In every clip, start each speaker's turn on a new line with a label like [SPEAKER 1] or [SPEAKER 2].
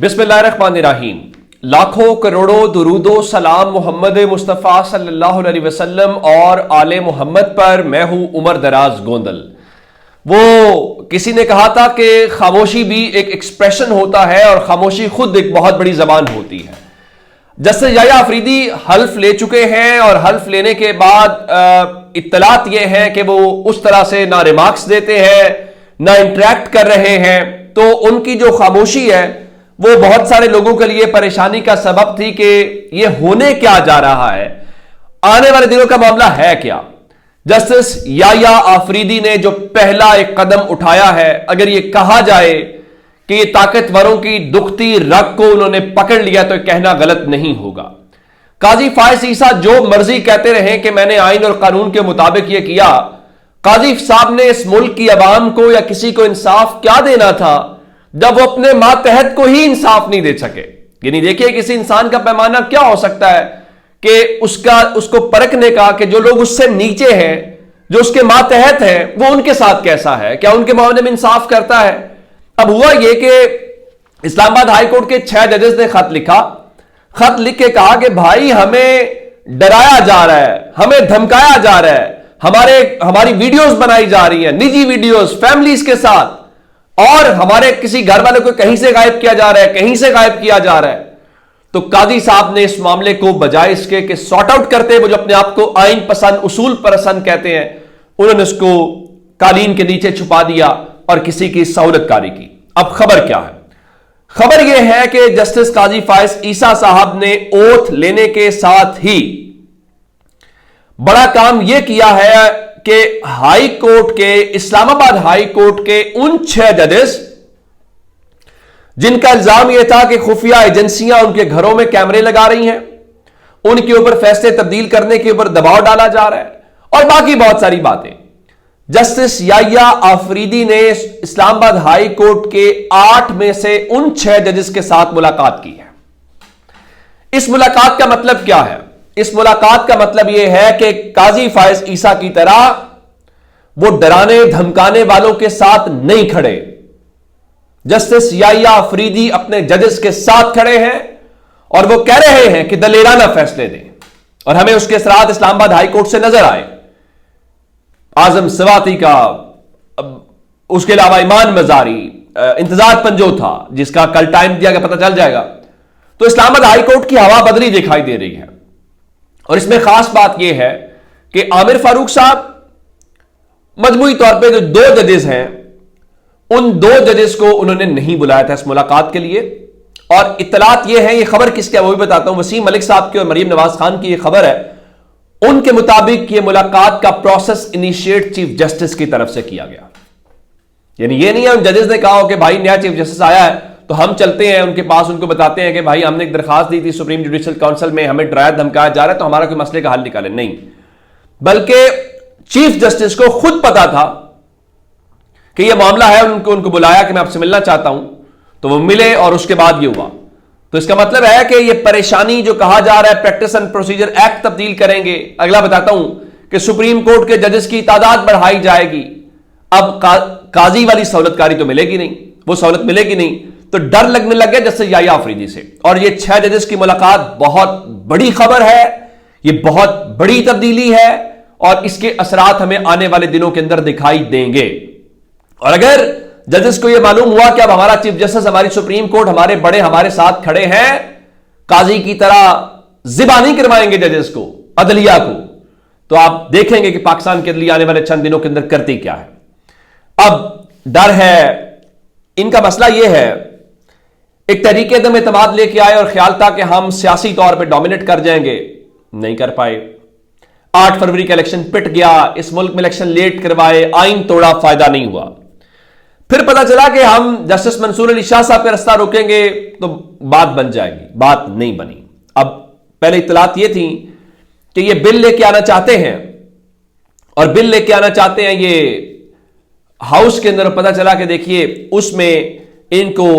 [SPEAKER 1] बिस्मिल्लाहिर्रहमानिर्रहीम। लाखों करोड़ों दुरूदो सलाम मोहम्मद मुस्तफ़ा सल्लल्लाहु अलैहि वसल्लम और आले मोहम्मद पर। मैं हूं उमर दराज गोंदल। वो किसी ने कहा था कि खामोशी भी एक एक्सप्रेशन होता है और खामोशी खुद एक बहुत बड़ी जबान होती है। जस्टिस याह्या अफरीदी हल्फ ले चुके हैं और हल्फ लेने के बाद इत्तलात ये है कि वो उस तरह से ना रिमार्क्स देते हैं ना इंटरेक्ट कर रहे हैं। तो उनकी जो खामोशी है वो बहुत सारे लोगों के लिए परेशानी का सबब थी कि ये होने क्या जा रहा है, आने वाले दिनों का मामला है क्या। जस्टिस याह्या अफरीदी ने जो पहला एक कदम उठाया है, अगर ये कहा जाए कि ये ताकतवरों की दुखती रग को उन्होंने पकड़ लिया तो कहना गलत नहीं होगा। काजी फायज ईसा जो मर्जी कहते रहे कि मैंने आइन और कानून के मुताबिक ये किया, काजी साहब ने इस मुल्क की अवाम को या किसी को इंसाफ क्या देना था जब वो अपने मातहत को ही इंसाफ नहीं दे सके। यानी देखिए किसी इंसान का पैमाना क्या हो सकता है कि उसको परखने का कि जो लोग उससे नीचे हैं, जो उसके मातहत हैं, वो उनके साथ कैसा है, क्या उनके मामले में इंसाफ करता है। अब हुआ यह कि इस्लामाबाद हाई कोर्ट के 6 जजेस ने खत लिखा। खत लिख के कहा कि भाई हमें डराया जा रहा है, हमें धमकाया जा रहा है, हमारी वीडियोस बनाई जा रही हैं, निजी वीडियोस फैमिलीज के साथ, और हमारे किसी घर वाले को कहीं से गायब किया जा रहा है, कहीं से गायब किया जा रहा है। तो काजी साहब ने इस मामले को बजाय इसके कि सॉर्ट आउट करते, वो जो अपने आप को आइन पसंद उसूल पसंद कहते हैं, उन्होंने उसको कालीन के नीचे छुपा दिया और किसी की सहूलतकारी की। अब खबर क्या है? खबर यह है कि जस्टिस काजी फायज ईसा साहब ने ओथ लेने के साथ ही बड़ा काम यह किया है कि हाई कोर्ट के, इस्लामाबाद हाई कोर्ट के उन 6 जजेस जिनका इल्जाम यह था कि खुफिया एजेंसियां उनके घरों में कैमरे लगा रही हैं, उनके ऊपर फैसले तब्दील करने के ऊपर दबाव डाला जा रहा है और बाकी बहुत सारी बातें, जस्टिस याह्या अफरीदी ने इस्लामाबाद हाई कोर्ट के 8 में से उन 6 जजेस के साथ मुलाकात की है। इस मुलाकात का मतलब क्या है? इस मुलाकात का मतलब यह है कि काजी फायज ईसा की तरह वो डराने धमकाने वालों के साथ नहीं खड़े। जस्टिस याह्या अफरीदी अपने जजेस के साथ खड़े हैं और वो कह रहे हैं कि दलेराना फैसले दें और हमें उसके असरात इस्लामाबाद हाई कोर्ट से नजर आए। आजम सवाती का, उसके अलावा ईमान मजारी, इंतजार पंजोथा जिसका कल टाइम दिया गया, पता चल जाएगा। तो इस्लामाबाद हाई कोर्ट की हवा बदली दिखाई दे रही है और इसमें खास बात यह है कि आमिर फारूक साहब मजमूई तौर पे जो 2 जजेस हैं, उन 2 जजेस को उन्होंने नहीं बुलाया था इस मुलाकात के लिए। और इत्तलात यह है, ये खबर किसकी है वो भी बताता हूं, वसीम मलिक साहब की और मरीम नवाज खान की यह खबर है। उनके मुताबिक यह मुलाकात का प्रोसेस इनिशिएट चीफ जस्टिस की तरफ से किया गया। यानी यह नहीं है उन जजेस ने कहा हो कि भाई नया चीफ जस्टिस आया है तो हम चलते हैं उनके पास, उनको बताते हैं कि भाई हमने एक दरखास्त दी थी सुप्रीम जुडिशल काउंसिल में, हमें डराया धमकाया जा रहा है तो हमारा कोई मसले का हल निकाले। नहीं, बल्कि चीफ जस्टिस को खुद पता था कि यह मामला है। उनको बुलाया कि मैं आपसे मिलना चाहता हूं, तो वो मिले और उसके बाद यह हुआ। तो इसका मतलब है कि यह परेशानी जो कहा जा रहा है प्रेक्टिस एंड प्रोसीजर एक्ट तब्दील करेंगे। अगला बताता हूं कि सुप्रीम कोर्ट के जजेस की तादाद बढ़ाई जाएगी। अब काजी वाली सहूलतकारी तो मिलेगी नहीं, वो सहूलत मिलेगी नहीं, तो डर लगने लग गया जस्टिस याह्या अफरीदी से। और ये 6 जजेस की मुलाकात बहुत बड़ी खबर है, ये बहुत बड़ी तब्दीली है और इसके असरात हमें आने वाले दिनों के अंदर दिखाई देंगे। और अगर जजेस को यह मालूम हुआ कि अब हमारा चीफ जस्टिस, हमारी सुप्रीम कोर्ट, हमारे बड़े हमारे साथ खड़े हैं, काजी की तरह ज़िबानी करवाएंगे जजेस को, अदलिया को, तो आप देखेंगे कि पाकिस्तान के अदलिया आने वाले चंद दिनों के अंदर करती क्या है। अब डर है, इनका मसला यह है, एक तरीके दम एतमाद लेके आए और ख्याल था कि हम सियासी तौर पे डोमिनेट कर जाएंगे, नहीं कर पाए। 8 फरवरी का इलेक्शन पिट गया, इस मुल्क में इलेक्शन लेट करवाए, आइन तोड़ा, फायदा नहीं हुआ। फिर पता चला कि हम जस्टिस मंसूर अली शाह साहब का रास्ता रोकेंगे तो बात बन जाएगी, बात नहीं बनी। अब पहले इत्तलात ये थी कि ये बिल लेके आना चाहते हैं और बिल लेके आना चाहते हैं ये हाउस के अंदर। पता चला कि देखिए उसमें इनको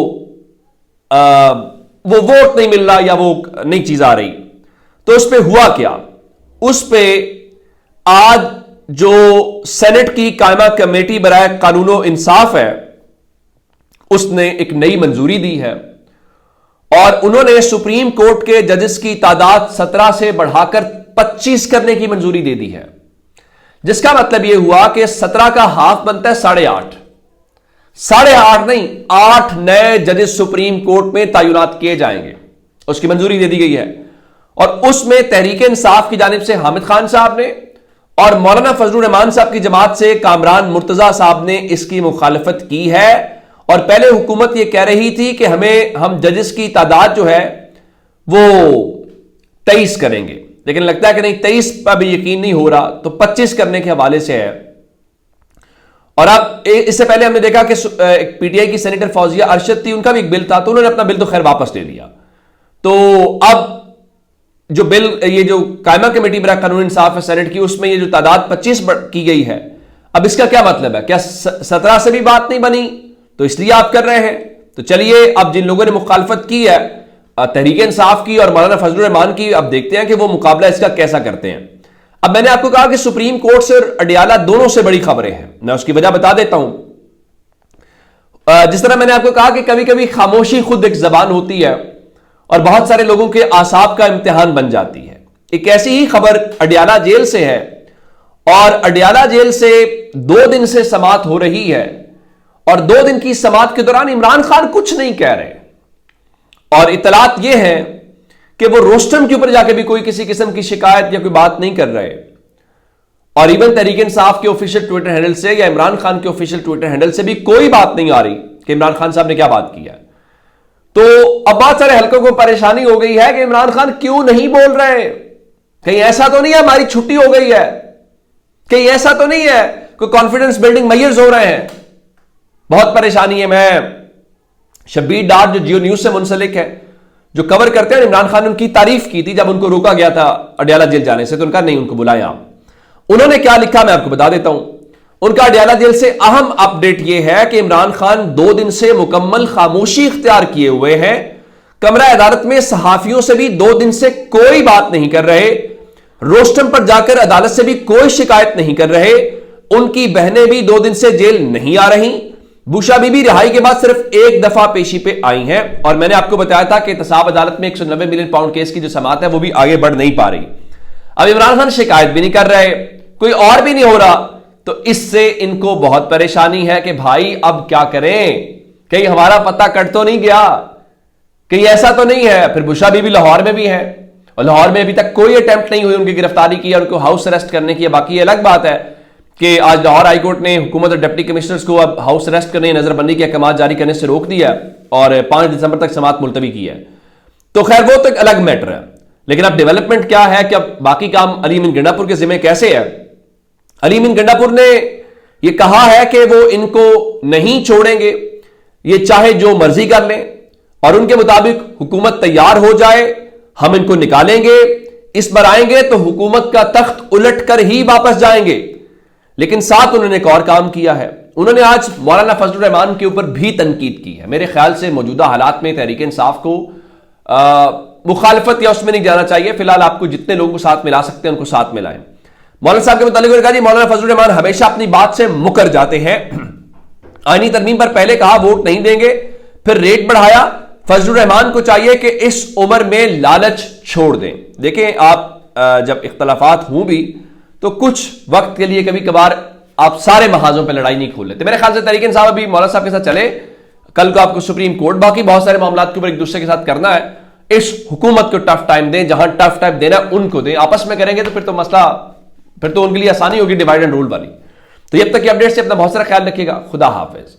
[SPEAKER 1] वो वोट नहीं मिल रहा या वो नई चीज आ रही। तो उस पे हुआ क्या? उस पे आज जो सेनेट की कायमा कमेटी बराए कानूनो इंसाफ है, उसने एक नई मंजूरी दी है اور انہوں نے سپریم کورٹ کے ججز کی تعداد 17 سے بڑھا کر 25 کرنے کی منظوری دے دی ہے، جس کا مطلب یہ ہوا کہ 17 کا ہاف بنتا ہے 8.5، 8.5 نہیں 8 نئے ججز سپریم کورٹ میں تعینات کیے جائیں گے، اس کی منظوری دے دی گئی ہے۔ اور اس میں تحریک انصاف کی جانب سے حامد خان صاحب نے اور مولانا فضل الرحمان صاحب کی جماعت سے کامران مرتضی صاحب نے اس کی مخالفت کی ہے، اور پہلے حکومت یہ کہہ رہی تھی کہ ہم ججز کی تعداد جو ہے وہ 23 کریں گے، لیکن لگتا ہے کہ نہیں 23 پر بھی یقین نہیں ہو رہا، تو 25 کرنے کے حوالے سے ہے۔ اور اب اس سے پہلے ہم نے دیکھا کہ پی ٹی آئی کی سینیٹر فوزیہ ارشد تھی، ان کا بھی ایک بل تھا، تو انہوں نے اپنا بل تو خیر واپس لے لیا۔ تو اب جو بل یہ جو قائمہ کمیٹی برائے قانون انصاف ہے سینٹ کی، اس میں یہ جو تعداد 25 کی گئی ہے، اب اس کا کیا مطلب ہے؟ کیا 17 سے بھی بات نہیں بنی تو اس لیے آپ کر رہے ہیں؟ تو چلیے اب جن لوگوں نے مخالفت کی ہے تحریک انصاف کی اور مولانا فضل الرحمان کی، اب دیکھتے ہیں کہ وہ مقابلہ اس کا کیسا کرتے ہیں۔ اب میں نے آپ کو کہا کہ سپریم کورٹ سے اور اڈیالہ دونوں سے بڑی خبریں ہیں، میں اس کی وجہ بتا دیتا ہوں۔ جس طرح میں نے آپ کو کہا کہ کبھی کبھی خاموشی خود ایک زبان ہوتی ہے اور بہت سارے لوگوں کے اعصاب کا امتحان بن جاتی ہے، ایک ایسی ہی خبر اڈیالہ جیل سے ہے، اور اڈیالہ جیل سے 2 دن سے سماعت ہو رہی ہے، اور 2 دن کی سماعت کے دوران عمران خان کچھ نہیں کہہ رہے، اور اطلاعات یہ ہے کہ وہ روسٹم کے اوپر جا کے بھی کوئی کسی قسم کی شکایت یا کوئی بات نہیں کر رہے، اور ایون تحریک انصاف کے آفیشیل ٹویٹر ہینڈل سے یا عمران خان کے آفیشیل ٹویٹر ہینڈل سے بھی کوئی بات نہیں آ رہی کہ عمران خان صاحب نے کیا بات کیا ہے۔ تو اب بہت سارے حلقوں کو پریشانی ہو گئی ہے کہ عمران خان کیوں نہیں بول رہے، کہیں ایسا تو نہیں ہے ہماری چھٹی ہو گئی ہے، کہیں ایسا تو نہیں ہے کوئی کانفیڈنس بلڈنگ میئرز ہو رہے ہیں، بہت پریشانی ہے۔ میں شبیر ڈار جو جیو نیوز سے منسلک ہے، جو کور کرتے ہیں، عمران خان نے ان کی تعریف کی تھی جب ان کو روکا گیا تھا اڈیالہ جیل جانے سے، تو ان کا نہیں ان کو بلائیں آپ۔ انہوں نے کیا لکھا میں آپ کو بتا دیتا ہوں۔ ان کا اڈیالہ جیل سے اہم اپڈیٹ یہ ہے کہ عمران خان 2 دن سے مکمل خاموشی اختیار کیے ہوئے ہیں، کمرہ عدالت میں صحافیوں سے بھی 2 دن سے کوئی بات نہیں کر رہے، روسٹم پر جا کر عدالت سے بھی کوئی شکایت نہیں کر رہے، ان کی بہنیں بھی 2 دن سے جیل نہیں آ رہی، بوشا بی بی رہائی کے بعد صرف 1 دفعہ پیشی پہ آئی ہیں، اور میں نے آپ کو بتایا تھا کہ احتساب عدالت میں 190 ملین پاؤنڈ کیس کی جو سماعت ہے وہ بھی آگے بڑھ نہیں پا رہی۔ اب عمران خان شکایت بھی نہیں کر رہے، کوئی اور بھی نہیں ہو رہا، تو اس سے ان کو بہت پریشانی ہے کہ بھائی اب کیا کریں، کہیں ہمارا پتہ کٹ تو نہیں گیا، کہیں ایسا تو نہیں ہے۔ پھر بوشا بی بی لاہور میں بھی ہے، اور لاہور میں ابھی تک کوئی اٹیمپٹ نہیں ہوئی ان کی گرفتاری کی اور ان کو ہاؤس اریسٹ کرنے کی۔ باقی یہ الگ بات ہے کہ آج لاہور ہائی کورٹ نے حکومت اور ڈپٹی کمشنرز کو اب ہاؤس اریسٹ کرنے، نظر بندی کے احکامات جاری کرنے سے روک دیا اور 5 دسمبر تک سماعت ملتوی کی ہے، تو خیر وہ تو ایک الگ میٹر ہے۔ لیکن اب ڈیولپمنٹ کیا ہے کہ اب باقی کام علی امین گنڈا پور کے ذمہ کیسے ہے؟ علی امین گنڈا پور نے یہ کہا ہے کہ وہ ان کو نہیں چھوڑیں گے، یہ چاہے جو مرضی کر لیں، اور ان کے مطابق حکومت تیار ہو جائے ہم ان کو نکالیں گے، اس بار آئیں گے تو حکومت کا تخت الٹ کر ہی واپس جائیں گے۔ لیکن ساتھ انہوں نے ایک اور کام کیا ہے، انہوں نے آج مولانا فضل الرحمان کے اوپر بھی تنقید کی ہے۔ میرے خیال سے موجودہ حالات میں تحریک انصاف کو مخالفت یا اس میں نہیں جانا چاہیے، فی الحال آپ کو جتنے لوگوں کو ساتھ ملا سکتے ہیں ان کو ساتھ ملائیں۔ مولانا صاحب کے متعلق کہا جی مولانا فضل الرحمان ہمیشہ اپنی بات سے مکر جاتے ہیں، آئینی ترمیم پر پہلے کہا ووٹ نہیں دیں گے، پھر ریٹ بڑھایا۔ فضل الرحمان کو چاہیے کہ اس عمر میں لالچ چھوڑ دیں۔ دیکھیں آپ جب اختلافات ہوں بھی تو کچھ وقت کے لیے کبھی کبھار آپ سارے محاذوں پہ لڑائی نہیں کھول لیتے۔ میرے خیال سے تحریک انصاف ابھی مولانا صاحب کے ساتھ چلے، کل کو آپ کو سپریم کورٹ، باقی بہت سارے معاملات کے اوپر ایک دوسرے کے ساتھ کرنا ہے۔ اس حکومت کو ٹف ٹائم دیں، جہاں ٹف ٹائم دینا ان کو دیں، آپس میں کریں گے تو پھر تو مسئلہ، پھر تو ان کے لیے آسانی ہوگی ڈیوائڈ اینڈ رول والی۔ تو جب تک یہ اپڈیٹ سے اپنا بہت سارا خیال رکھیے گا، خدا حافظ۔